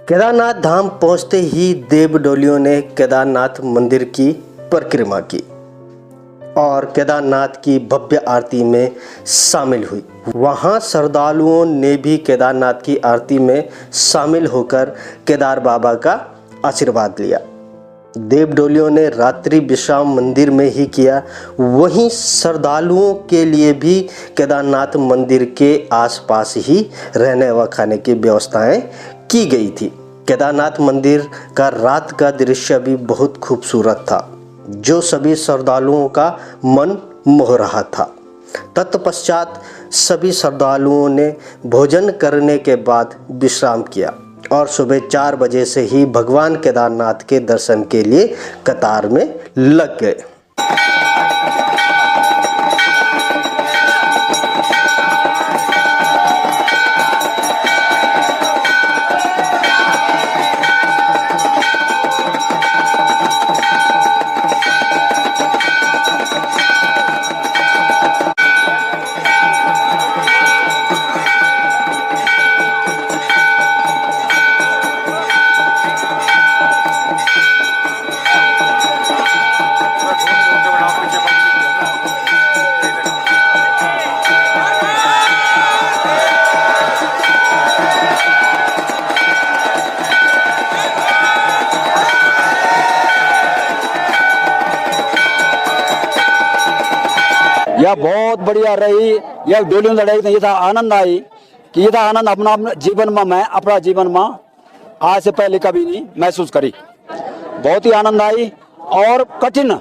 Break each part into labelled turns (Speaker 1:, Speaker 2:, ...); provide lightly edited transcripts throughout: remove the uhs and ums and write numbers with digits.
Speaker 1: केदारनाथ धाम पहुंचते ही देव डोलियों ने केदारनाथ मंदिर की परिक्रमा की और केदारनाथ की भव्य आरती में शामिल हुई। वहां श्रद्धालुओं ने भी केदारनाथ की आरती में शामिल होकर केदार बाबा का आशीर्वाद लिया। देव डोलियों ने रात्रि विश्राम मंदिर में ही किया। वहीं श्रद्धालुओं के लिए भी केदारनाथ मंदिर के आसपास ही रहने व खाने की व्यवस्थाएं की गई थी। केदारनाथ मंदिर का रात का दृश्य भी बहुत खूबसूरत था, जो सभी श्रद्धालुओं का मन मोह रहा था। तत्पश्चात सभी श्रद्धालुओं ने भोजन करने के बाद विश्राम किया और सुबह 4 बजे से ही भगवान केदारनाथ के दर्शन के लिए कतार में लग गए।
Speaker 2: यह बहुत बढ़िया रही। यह डोली लड़ाई ये था आनंद आई कि ये था आनंद अपना जीवन में मैं अपना जीवन में आज से पहले कभी नहीं महसूस करी। बहुत ही आनंद आई और कठिन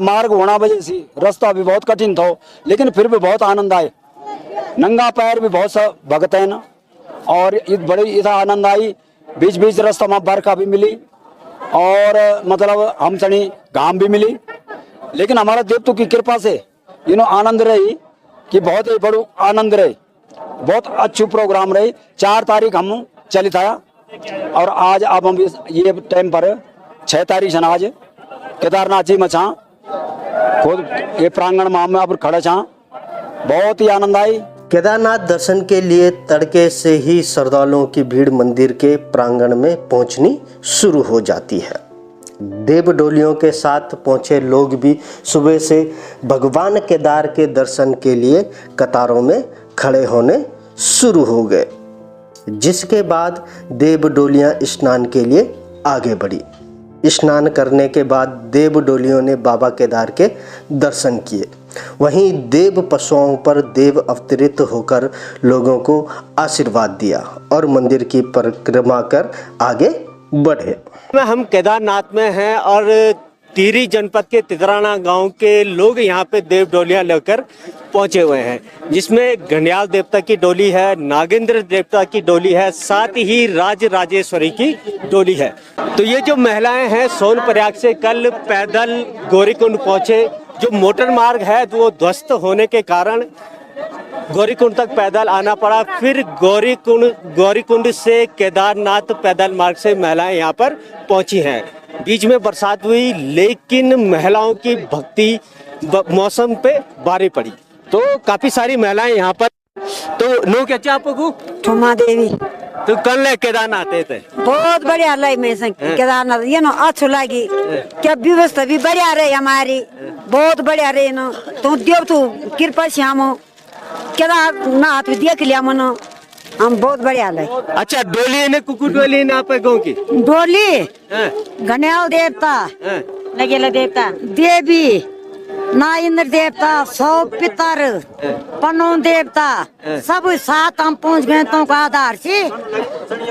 Speaker 2: मार्ग होना वजह से रास्ता भी बहुत कठिन था, लेकिन फिर भी बहुत आनंद आए। नंगा पैर भी बहुत सा भगत है ना, और बड़ी इधर आनंद आई। बीच बीच रास्ता में बरखा भी मिली और मतलब हम सनी घाम भी मिली, लेकिन हमारा देवतों की कृपा से आनंद रही कि बहुत ही बड़ो आनंद रही। बहुत अच्छी प्रोग्राम रही। 4 तारीख हम चली था और आज अब हम ये टाइम पर 6 तारीख आज केदारनाथ जी में छा खुद ये प्रांगण में हम अब खड़े छा। बहुत ही आनंद आई।
Speaker 1: केदारनाथ दर्शन के लिए तड़के से ही श्रद्धालुओं की भीड़ मंदिर के प्रांगण में पहुंचनी शुरू हो जाती है। देव डोलियों के साथ पहुंचे लोग भी सुबह से भगवान केदार के दर्शन के लिए कतारों में खड़े होने शुरू हो गए, जिसके बाद देव डोलियां स्नान के लिए आगे बढ़ी। स्नान करने के बाद देव डोलियों ने बाबा केदार के दर्शन किए। वहीं देव पशुओं पर देव अवतरित होकर लोगों को आशीर्वाद दिया और मंदिर की परिक्रमा कर आगे बढ़े।
Speaker 3: हम केदारनाथ में हैं और टिहरी जनपद के तितराना गांव के लोग यहाँ पे देव डोलियां लेकर पहुंचे हुए हैं, जिसमें घड़ियाल देवता की डोली है, नागेंद्र देवता की डोली है, साथ ही राज राजेश्वरी की डोली है। तो ये जो महिलाएं हैं सोनप्रयाग से कल पैदल गौरीकुंड पहुंचे। जो मोटर मार्ग है वो ध्वस्त होने के कारण गौरीकुंड तक पैदल आना पड़ा। फिर गौरीकुंड से केदारनाथ पैदल मार्ग से महिलाएं यहाँ पर पहुंची हैं। बीच में बरसात हुई, लेकिन महिलाओं की भक्ति मौसम पे भारी पड़ी, तो काफी सारी महिलाएं यहाँ पर। तो नो क्या आपको
Speaker 4: ठुमा देवी
Speaker 3: तो कल ले केदारनाथ थे
Speaker 4: बहुत बढ़िया लगी। मैं केदारनाथ ये ना अच्छो लगी। क्या व्यवस्था भी बढ़िया रही हमारी, बहुत बढ़िया रही ना। तो देव तू कृपा से हम केदारनाथ देख लिया मनो, हम बहुत बढ़िया लगे।
Speaker 3: अच्छा, डोली ने कुकुर डोली ने आप गाँव की
Speaker 4: डोली घड़ियाल देवता, नगेला देवता, देवी ना इंद्र देवता, 100 पितर, पनो देवता, सब साथ हम पहुंच गए। तो का आधार से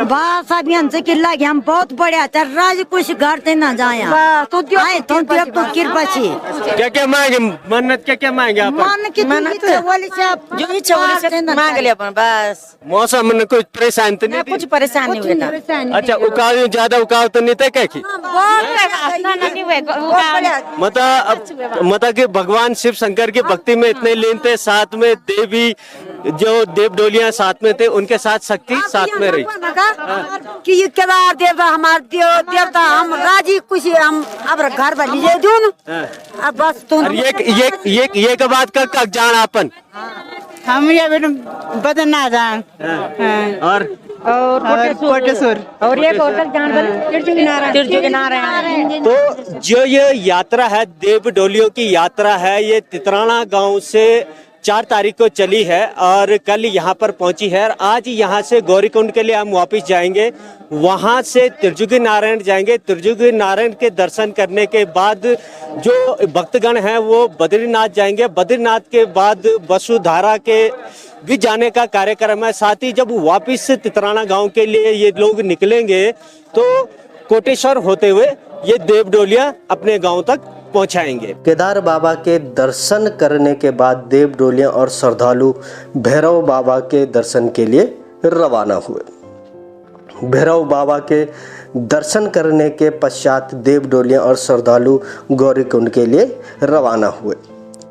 Speaker 4: बात सब किला हम बहुत बढ़िया चल राज कुछ घर से ना जाए तो देव तो कृपा से।
Speaker 3: क्या मांगे मन्नत, क्या मांगे आप?
Speaker 4: मन की जो इच्छा मांग लिया बस।
Speaker 3: मौसम में कुछ परेशान तो नहीं?
Speaker 4: कुछ परेशानी हुई।
Speaker 3: अच्छा, उकाव ज्यादा उकाव तो नहीं था क्या की? मतलब कि भगवान शिव शंकर की भक्ति में इतने लीन थे, साथ में देवी जो देव डोलियां साथ में थे, उनके साथ शक्ति साथ में रही
Speaker 4: कि ये केदार देवता हमारे देवता हम राजी कुछ हम अब घर पर लीजिए दून अब बस तुम
Speaker 3: ये के बात का जान आपन
Speaker 5: हम ये बदलना जान
Speaker 3: और
Speaker 5: कोटेश्वर
Speaker 4: और ये होटल तिरछू नारायण।
Speaker 3: तो जो ये यात्रा है देव डोलियों की यात्रा है, ये तितराना गांव से 4 तारीख को चली है और कल यहाँ पर पहुंची है। और आज यहाँ से गौरीकुंड के लिए हम वापस जाएंगे, वहाँ से त्रिजुगी नारायण जाएंगे। त्रिजुगी नारायण के दर्शन करने के बाद जो भक्तगण हैं वो बद्रीनाथ जाएंगे। बद्रीनाथ के बाद वसुधारा के भी जाने का कार्यक्रम है। साथ ही जब वापस तितराना गांव के लिए ये लोग निकलेंगे तो कोटेश्वर होते हुए ये देव डोलियां अपने गांव तक पहुंचाएंगे।
Speaker 1: केदार बाबा के दर्शन करने के बाद देव डोलियां और श्रद्धालु भैरव बाबा के दर्शन के लिए रवाना हुए। भैरव बाबा के दर्शन करने के पश्चात देव डोलियां और श्रद्धालु गौरीकुंड के लिए रवाना हुए।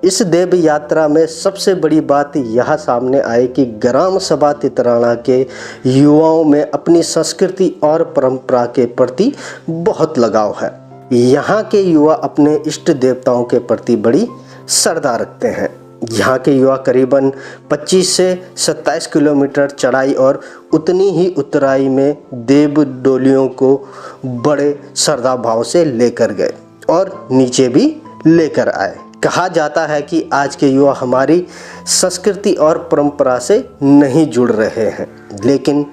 Speaker 1: इस देव यात्रा में सबसे बड़ी बात यह सामने आई कि ग्राम सभा तितराना के युवाओं में अपनी संस्कृति और परंपरा के प्रति बहुत लगाव है। यहाँ के युवा अपने इष्ट देवताओं के प्रति बड़ी श्रद्धा रखते हैं। यहाँ के युवा करीबन 25 से 27 किलोमीटर चढ़ाई और उतनी ही उतराई में देव डोलियों को बड़े श्रद्धा भाव से लेकर गए और नीचे भी लेकर आए। कहा जाता है कि आज के युवा हमारी संस्कृति और परंपरा से नहीं जुड़ रहे हैं, लेकिन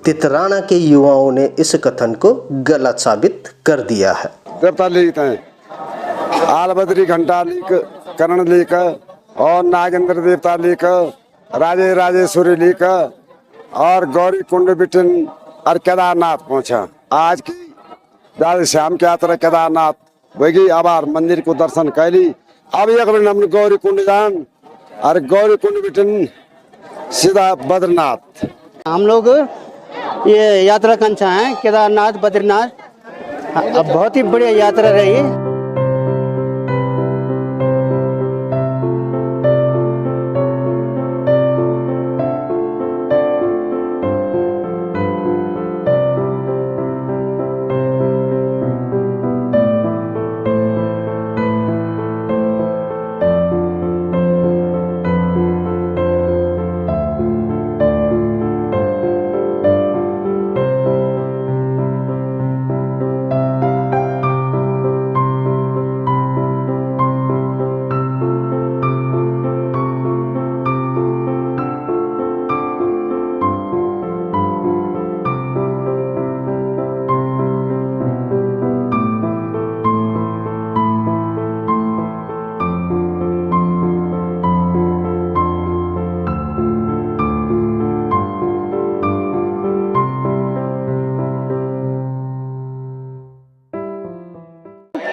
Speaker 1: तितराना के युवाओं ने इस कथन को गलत साबित कर दिया है।
Speaker 6: देवता लिखते हैं आलबद्री घंटा लिख, कर्ण लिख और नागेंद्र देवता लिख, राजे राजेश्वरी लिख और गौरी कुंड बिटिन और केदारनाथ पहुंचा। आज की राधे श्याम की यात्रा केदारनाथ वही आबार मंदिर को दर्शन कैली। अब एक दिन हम गौरी कुंड जान और गौरी कुंड बिटिन सीधा बद्रीनाथ।
Speaker 7: हम लोग ये यात्रा कंचा है केदारनाथ बद्रीनाथ। अब बहुत ही बढ़िया यात्रा रही।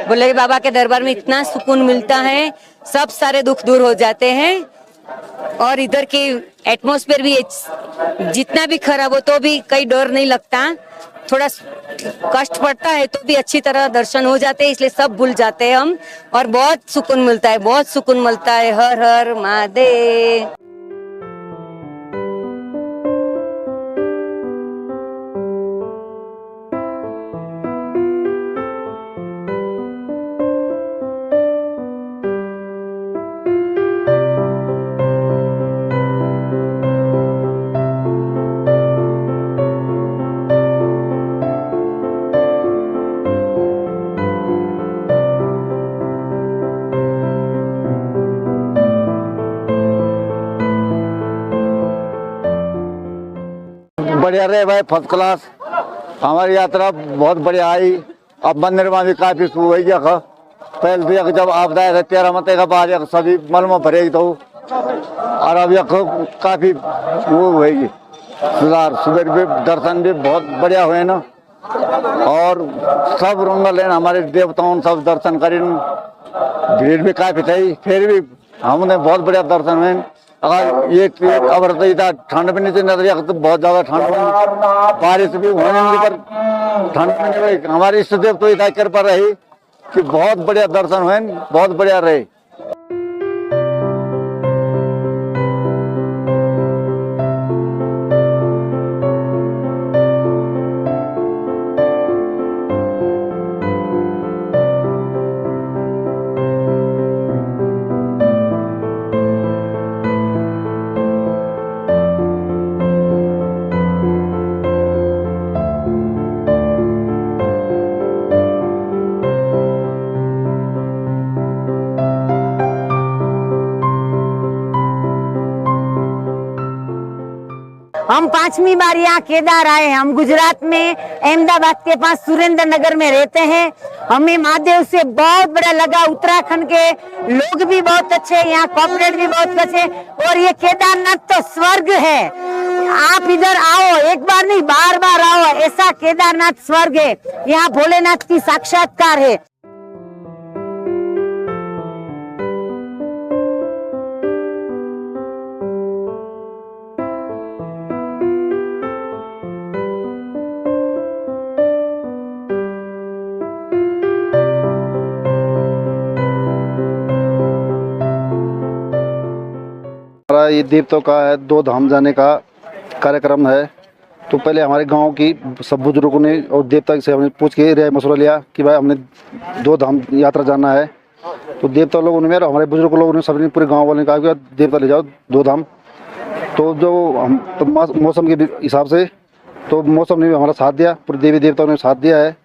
Speaker 8: भोले बाबा के दरबार में इतना सुकून मिलता है, सब सारे दुख दूर हो जाते हैं। और इधर की एटमॉस्फेयर भी जितना भी खराब हो तो भी कहीं डर नहीं लगता। थोड़ा कष्ट पड़ता है तो भी अच्छी तरह दर्शन हो जाते हैं, इसलिए सब भूल जाते हैं हम और बहुत सुकून मिलता है, बहुत सुकून मिलता है। हर हर महादेव।
Speaker 2: बढ़िया रहे भाई, फर्स्ट क्लास। हमारी यात्रा बहुत बढ़िया आई। अब मंदिर में भी काफी शुरू हो गया। पहले भी जब आप आए 13 मत का बाद सभी मल में भरे तो और अब काफी वो होगी सुधार। सुबह भी दर्शन भी बहुत बढ़िया हुए ना और सब रंगल लेन हमारे देवताओं सब दर्शन करें। भीड़ भी काफी थी, फिर भी हमने बहुत बढ़िया दर्शन हुए। अगर ये अब ठंड भी नहीं थी, तो बहुत ज्यादा ठंड हुई, बारिश भी होने लगी, पर ठंड भी नहीं हुई। हमारे इष्ट देव तो इतना कृपा रही कि बहुत बढ़िया दर्शन हुए, बहुत बढ़िया रहे।
Speaker 4: 5वीं बार यहाँ केदार आए हैं। हम गुजरात में अहमदाबाद के पास सुरेंद्र नगर में रहते हैं। हमें महादेव से बहुत बड़ा लगा। उत्तराखंड के लोग भी बहुत अच्छे हैं, यहाँ कॉर्पोरेट भी बहुत अच्छे, और ये केदारनाथ तो स्वर्ग है। आप इधर आओ, एक बार नहीं बार बार आओ, ऐसा केदारनाथ स्वर्ग है। यहाँ भोलेनाथ की साक्षात्कार है।
Speaker 9: हमारा ये देवताओं का है 2 धाम जाने का कार्यक्रम है। तो पहले हमारे गांव की सब बुजुर्गों ने और देवता से हमने पूछ के राय मशवरा लिया कि भाई हमने 2 धाम यात्रा जाना है। तो देवता लोगों ने और हमारे बुजुर्ग लोगों ने सबने पूरे गांव वालों ने कहा कि देवता ले जाओ 2 धाम। तो जो हम तो मौसम के हिसाब से तो मौसम ने भी हमारा साथ दिया, पूरे देवी देवताओं ने साथ दिया है।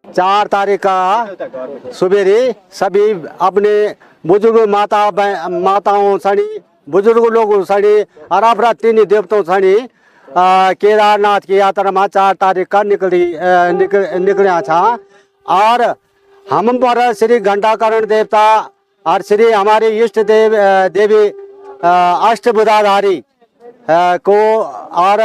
Speaker 2: चार तारीख का सुबेरे सभी अपने बुजुर्ग माताओं सड़ी बुजुर्ग लोग सड़ी और अपना 3 देवताओं सड़ी केदारनाथ की यात्रा में 4 तारीख का निकलिया था। और हम पर श्री घंटाकरण देवता और श्री हमारे इष्ट देवी अष्टभुजाधारी को और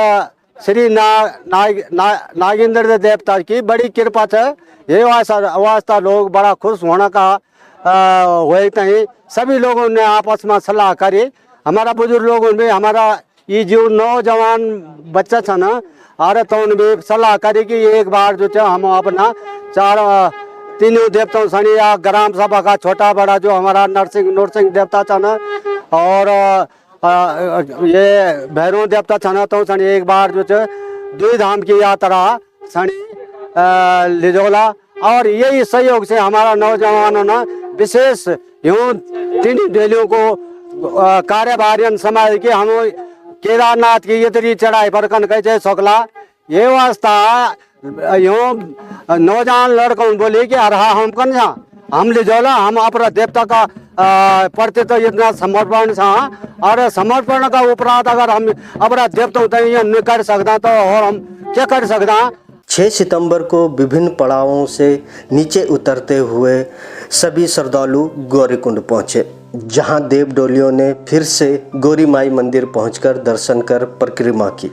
Speaker 2: श्री नागेंद्र देवता की बड़ी कृपा है। ये वास्ता लोग बड़ा खुश होने का होते हैं। सभी लोगों ने आपस में सलाह करी। हमारा बुजुर्ग लोगों में हमारा ये जो नौजवान बच्चा था ना और तो उनमें सलाह करी कि एक बार जो हम अपना 3 देवताओं सनी या ग्राम सभा का छोटा बड़ा जो हमारा नरसिंह देवता था ना और ये भैरव देवता था ना तो सनी एक बार जो 2 धाम की यात्रा सनी लिजोला। और यही सहयोग से हमारा नौजवानों ने विशेष यूं 3 डेलियों को कार्यभारियन समाज के हम केदारनाथ की इतनी चढ़ाई पर कन कैसे सोकला। ये वास्ता यूं नौजवान लड़कों बोले कि अरे हम कन जा हम लिजोला हम अपना देवता का प्रति तो इतना समर्पण था और समर्पण का उपरांत अगर हम अपना देवता नहीं कर सकता तो और हम क्या कर सकता।
Speaker 1: 6 सितंबर को विभिन्न पड़ावों से नीचे उतरते हुए सभी श्रद्धालु गौरीकुंड पहुंचे, जहां देव डोलियों ने फिर से गौरी माई मंदिर पहुंचकर दर्शन कर परिक्रमा की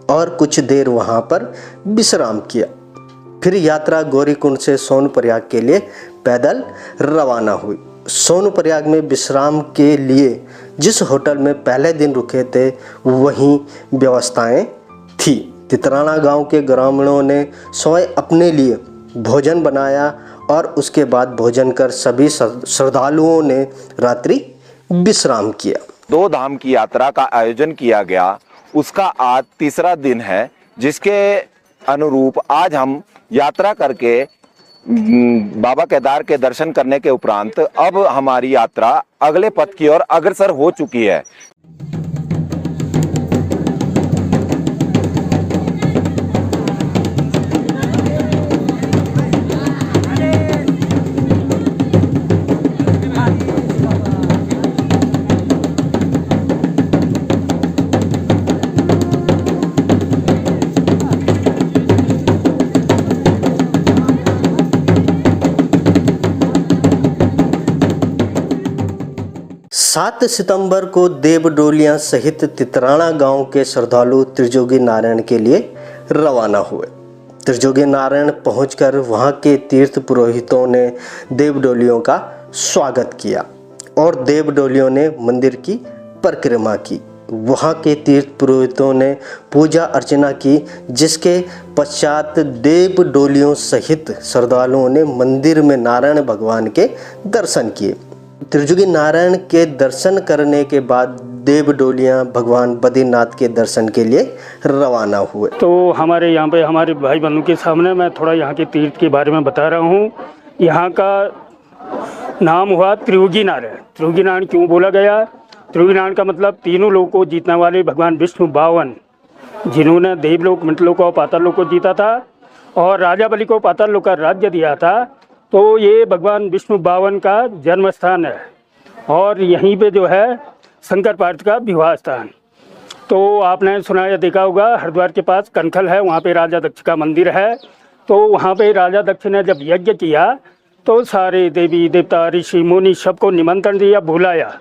Speaker 1: और कुछ देर वहां पर विश्राम किया। फिर यात्रा गौरीकुंड से सोनप्रयाग के लिए पैदल रवाना हुई। सोनप्रयाग में विश्राम के लिए जिस होटल में पहले दिन रुके थे वहीं व्यवस्थाएं थी। तितराना गांव के ग्रामीणों ने स्वयं अपने लिए भोजन बनाया और उसके बाद भोजन कर सभी श्रद्धालुओं ने रात्रि विश्राम किया।
Speaker 10: 2 धाम की यात्रा का आयोजन किया गया, उसका आज 3रा दिन है, जिसके अनुरूप आज हम यात्रा करके बाबा केदार के दर्शन करने के उपरांत अब हमारी यात्रा अगले पथ की ओर अग्रसर हो चुकी है।
Speaker 1: 7 सितंबर को देव डोलियां सहित तितराना गांव के श्रद्धालु त्रिजोगी नारायण के लिए रवाना हुए। त्रिजोगी नारायण पहुंचकर वहां के तीर्थ पुरोहितों ने देव डोलियों का स्वागत किया और देव डोलियों ने मंदिर की परिक्रमा की। वहां के तीर्थ पुरोहितों ने पूजा अर्चना की, जिसके पश्चात देव डोलियों सहित श्रद्धालुओं ने मंदिर में नारायण भगवान के दर्शन किए। त्रिजोगी नारायण के दर्शन करने के बाद देव डोलियां भगवान बद्रीनाथ के दर्शन के लिए रवाना हुए।
Speaker 11: तो हमारे यहाँ पे हमारे भाई बहनों के सामने मैं थोड़ा यहाँ के तीर्थ के बारे में बता रहा हूँ। यहाँ का नाम हुआ त्रियोगी नारायण। त्रियोगी नारायण क्यों बोला गया? त्रियोगी नारायण का मतलब तीनों लोगों को जीतने वाले भगवान विष्णु बावन, जिन्होंने देवलोक, मृतलोक और पाताल लोक को जीता था और राजा बलि को पाताल लोक का राज्य दिया था। तो ये भगवान विष्णु बावन का जन्म स्थान है और यहीं पे जो है शंकर पार्वती का विवाह स्थान। तो आपने सुना या देखा होगा, हरिद्वार के पास कनखल है, वहाँ पे राजा दक्ष का मंदिर है। तो वहाँ पे राजा दक्ष ने जब यज्ञ किया तो सारे देवी देवता ऋषि मुनि सबको निमंत्रण दिया, बुलाया,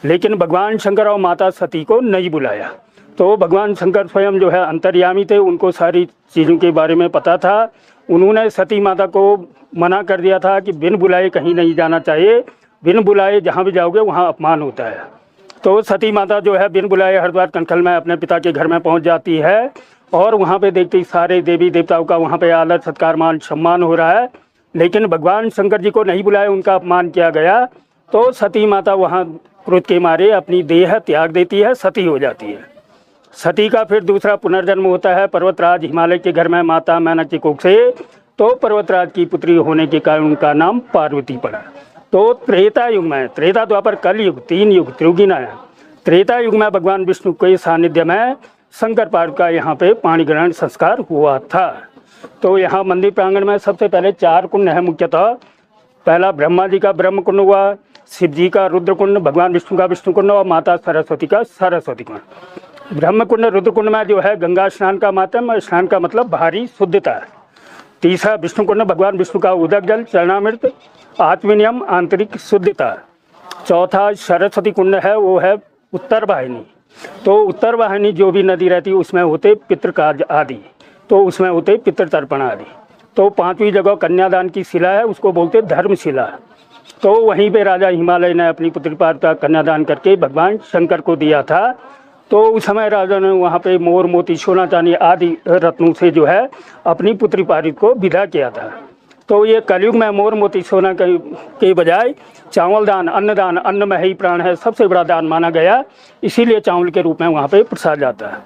Speaker 11: लेकिन भगवान शंकर और माता सती को नहीं बुलाया। तो भगवान शंकर स्वयं जो है अंतर्यामी थे, उनको सारी चीज़ों के बारे में पता था। उन्होंने सती माता को मना कर दिया था कि बिन बुलाए कहीं नहीं जाना चाहिए, बिन बुलाए जहाँ भी जाओगे वहाँ अपमान होता है। तो सती माता जो है बिन बुलाए हरिद्वार कनखल में अपने पिता के घर में पहुँच जाती है और वहाँ पे देखते सारे देवी देवताओं का वहाँ पे आदर सत्कार मान सम्मान हो रहा है, लेकिन भगवान शंकर जी को नहीं बुलाया, उनका अपमान किया गया। तो सती माता वहाँ क्रोध के मारे अपनी देह त्याग देती है, सती हो जाती है। सती का फिर दूसरा पुनर्जन्म होता है पर्वतराज हिमालय के घर में माता मैनक की कोख से। तो पर्वतराज की पुत्री होने के कारण उनका नाम पार्वती पड़ा। तो त्रेता युग में, त्रेता द्वापर कल युग, 3 युग त्रियोगी नारायण। त्रेता युग में भगवान विष्णु के सानिध्य में शंकर पार्वती का यहाँ पे पाणी ग्रहण संस्कार हुआ था। तो यहाँ मंदिर प्रांगण में सबसे पहले 4 कुंड है मुख्यतः। पहला ब्रह्मा जी का ब्रह्म कुंड हुआ, शिव जी का रुद्र कुंड, भगवान विष्णु का विष्णु कुंड और माता सरस्वती का सरस्वती कुंड। ब्रह्म कुंड रुद्र कुंड में जो है गंगा स्नान का माध्यम, स्नान का मतलब भारी शुद्धता। तीसरा विष्णु कुंड, भगवान विष्णु का उदक जल, चरणामृत, आत्मनियम, आंतरिक शुद्धता। चौथा सरस्वती कुंड है, वो है उत्तर वाहिनी। तो उत्तर वाहिनी जो भी नदी रहती है उसमें होते पितृकार्य आदि, तो उसमें होते पितृतर्पण आदि। तो 5वीं जगह कन्यादान की शिला है, उसको बोलते धर्मशिला। तो वहीं पे राजा हिमालय ने अपनी पुत्री पार्वती का कन्यादान करके भगवान शंकर को दिया था। तो उस समय राजा ने वहाँ पे मोर, मोती, सोना, चांदी आदि रत्नों से जो है अपनी पुत्री पार्वती को विदा किया था। तो ये कलयुग में मोर, मोती, सोना के बजाय चावल दान, अन्नदान, अन्न में ही प्राण है, सबसे बड़ा दान माना गया, इसीलिए चावल के रूप में वहाँ पे प्रसाद जाता है।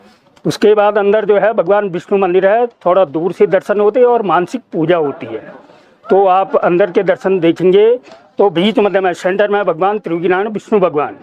Speaker 11: उसके बाद अंदर जो है भगवान विष्णु मंदिर है, थोड़ा दूर से दर्शन होते हैं और मानसिक पूजा होती है। तो आप अंदर के दर्शन देखेंगे तो बीच मध्य में सेंटर में भगवान त्रियोगी नारायण विष्णु भगवान।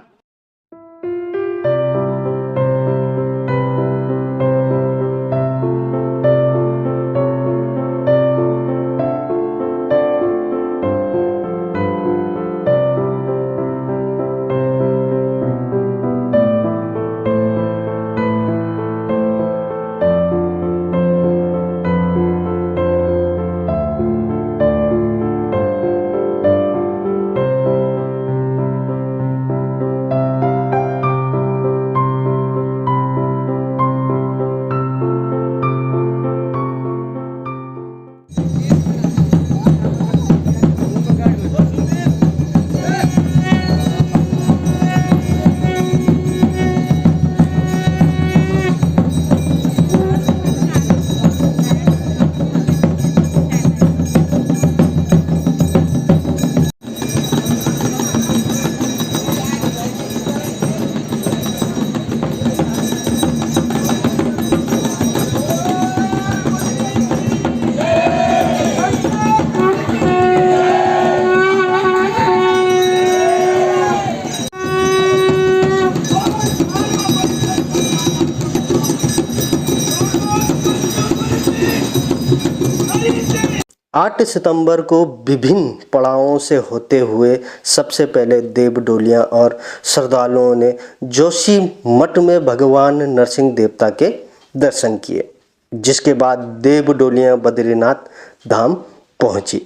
Speaker 1: आठ सितंबर को विभिन्न पड़ावों से होते हुए सबसे पहले देव डोलियां और श्रद्धालुओं ने जोशी मठ में भगवान नरसिंह देवता के दर्शन किए, जिसके बाद देव डोलियां बद्रीनाथ धाम पहुंची,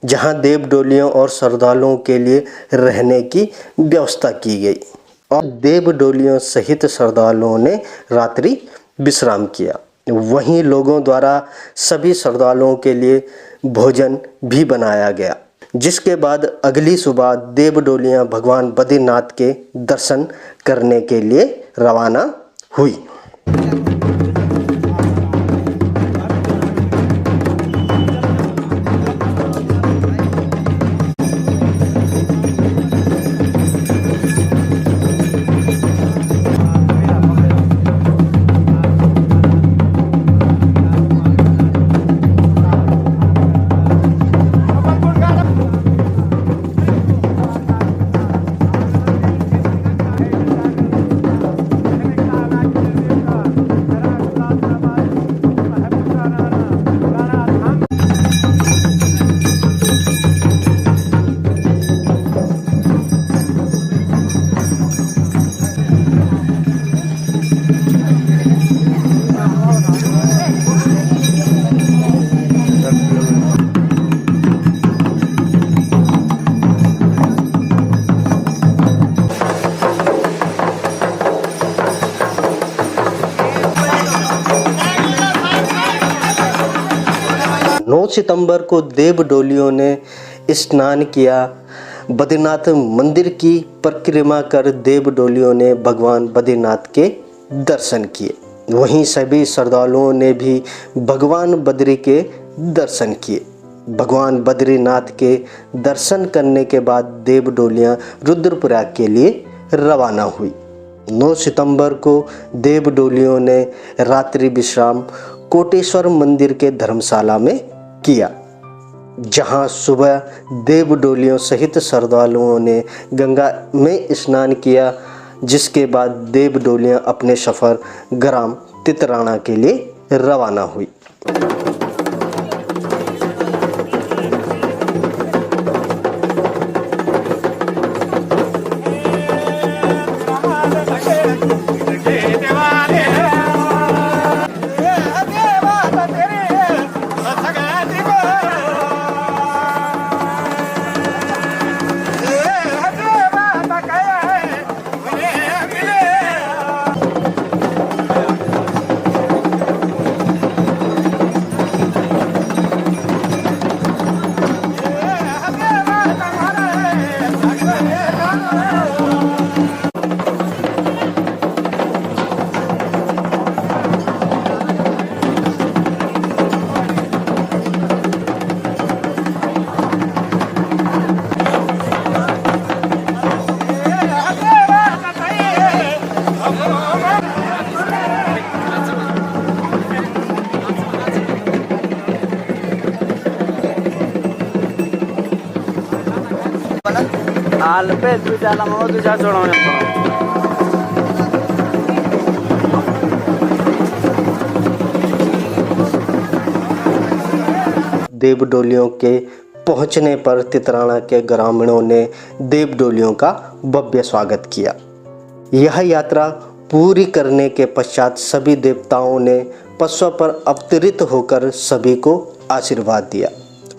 Speaker 1: जहां देव डोलियों और श्रद्धालुओं के लिए रहने की व्यवस्था की गई और देव डोलियों सहित श्रद्धालुओं ने रात्रि विश्राम किया। वहीं लोगों द्वारा सभी श्रद्धालुओं के लिए भोजन भी बनाया गया, जिसके बाद अगली सुबह देव डोलियां भगवान बद्रीनाथ के दर्शन करने के लिए रवाना हुई। सितंबर को देव डोलियों ने स्नान किया। बद्रीनाथ मंदिर की परिक्रमा कर देव डोलियों ने भगवान बद्रीनाथ के दर्शन किए। वहीं सभी श्रद्धालुओं ने भी भगवान बद्री के दर्शन किए। भगवान बद्रीनाथ के दर्शन करने के बाद देव डोलियाँ रुद्रप्रयाग के लिए रवाना हुई। 9 सितंबर को देव डोलियों ने रात्रि विश्राम कोटेश्वर मंदिर के धर्मशाला में किया, जहां सुबह देव डोलियों सहित श्रद्धालुओं ने गंगा में स्नान किया, जिसके बाद देव डोलियां अपने सफर ग्राम तितराना के लिए रवाना हुई। देव डोलियों के पहुंचने पर तितराना के ग्रामीणों ने देव डोलियों का भव्य स्वागत किया। यह यात्रा पूरी करने के पश्चात सभी देवताओं ने पशु पर अवतरित होकर सभी को आशीर्वाद दिया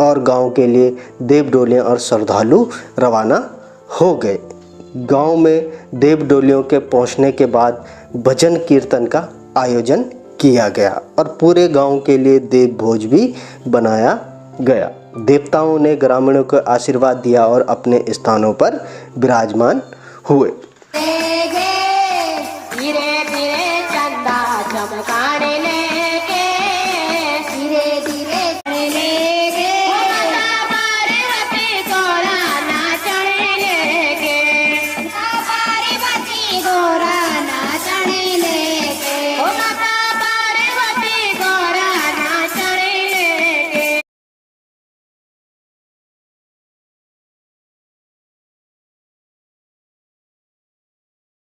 Speaker 1: और गांव के लिए देव डोलियां और श्रद्धालु रवाना हो गए। गांव में देव डोलियों के पहुंचने के बाद भजन कीर्तन का आयोजन किया गया और पूरे गांव के लिए देव भोज भी बनाया गया। देवताओं ने ग्रामीणों को आशीर्वाद दिया और अपने स्थानों पर विराजमान हुए।